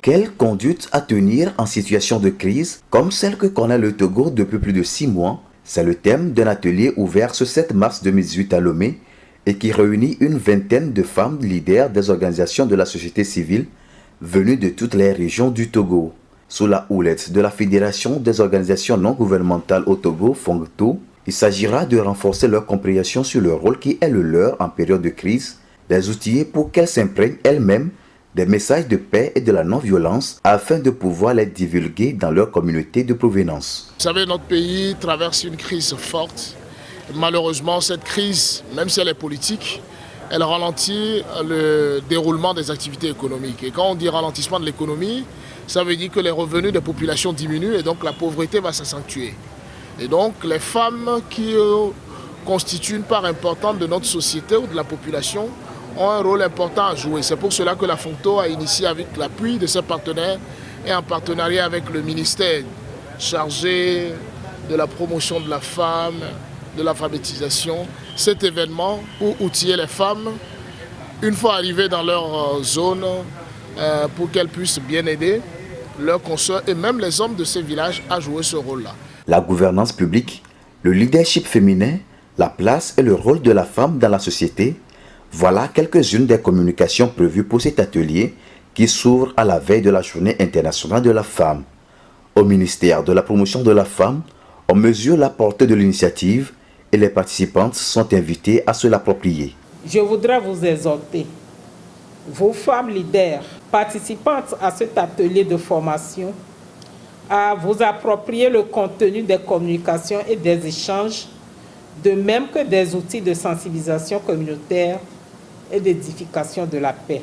Quelle conduite à tenir en situation de crise, comme celle que connaît le Togo depuis plus de 6 mois? C'est le thème d'un atelier ouvert ce 7 mars 2018 à Lomé et qui réunit une vingtaine de femmes leaders des organisations de la société civile venues de toutes les régions du Togo. Sous la houlette de la Fédération des organisations non gouvernementales au Togo, FONGTO, il s'agira de renforcer leur compréhension sur le rôle qui est le leur en période de crise, les outiller pour qu'elles s'imprègnent elles-mêmes des messages de paix et de la non-violence afin de pouvoir les divulguer dans leur communauté de provenance. Vous savez, notre pays traverse une crise forte. Malheureusement, cette crise, même si elle est politique, elle ralentit le déroulement des activités économiques. Et quand on dit ralentissement de l'économie, ça veut dire que les revenus des populations diminuent et donc la pauvreté va s'accentuer. Et donc les femmes qui constituent une part importante de notre société ou de la population ont un rôle important à jouer. C'est pour cela que la FONGTO a initié avec l'appui de ses partenaires et en partenariat avec le ministère chargé de la promotion de la femme, de l'alphabétisation, cet événement pour outiller les femmes, une fois arrivées dans leur zone, pour qu'elles puissent bien aider leurs consoeurs et même les hommes de ces villages à jouer ce rôle-là. La gouvernance publique, le leadership féminin, la place et le rôle de la femme dans la société, voilà quelques-unes des communications prévues pour cet atelier qui s'ouvre à la veille de la Journée internationale de la femme. Au ministère de la promotion de la femme, on mesure la portée de l'initiative et les participantes sont invitées à se l'approprier. Je voudrais vous exhorter, vos femmes leaders, participantes à cet atelier de formation, à vous approprier le contenu des communications et des échanges, de même que des outils de sensibilisation communautaire et d'édification de la paix.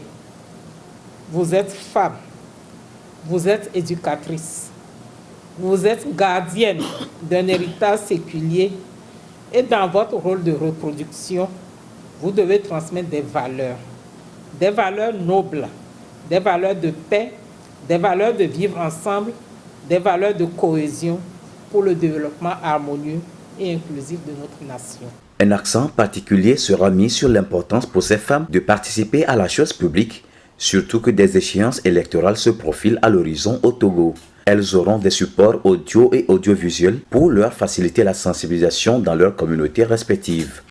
Vous êtes femme, vous êtes éducatrice, vous êtes gardienne d'un héritage séculier et dans votre rôle de reproduction, vous devez transmettre des valeurs nobles, des valeurs de paix, des valeurs de vivre ensemble, des valeurs de cohésion pour le développement harmonieux et inclusif de notre nation. Un accent particulier sera mis sur l'importance pour ces femmes de participer à la chose publique, surtout que des échéances électorales se profilent à l'horizon au Togo. Elles auront des supports audio et audiovisuels pour leur faciliter la sensibilisation dans leurs communautés respectives.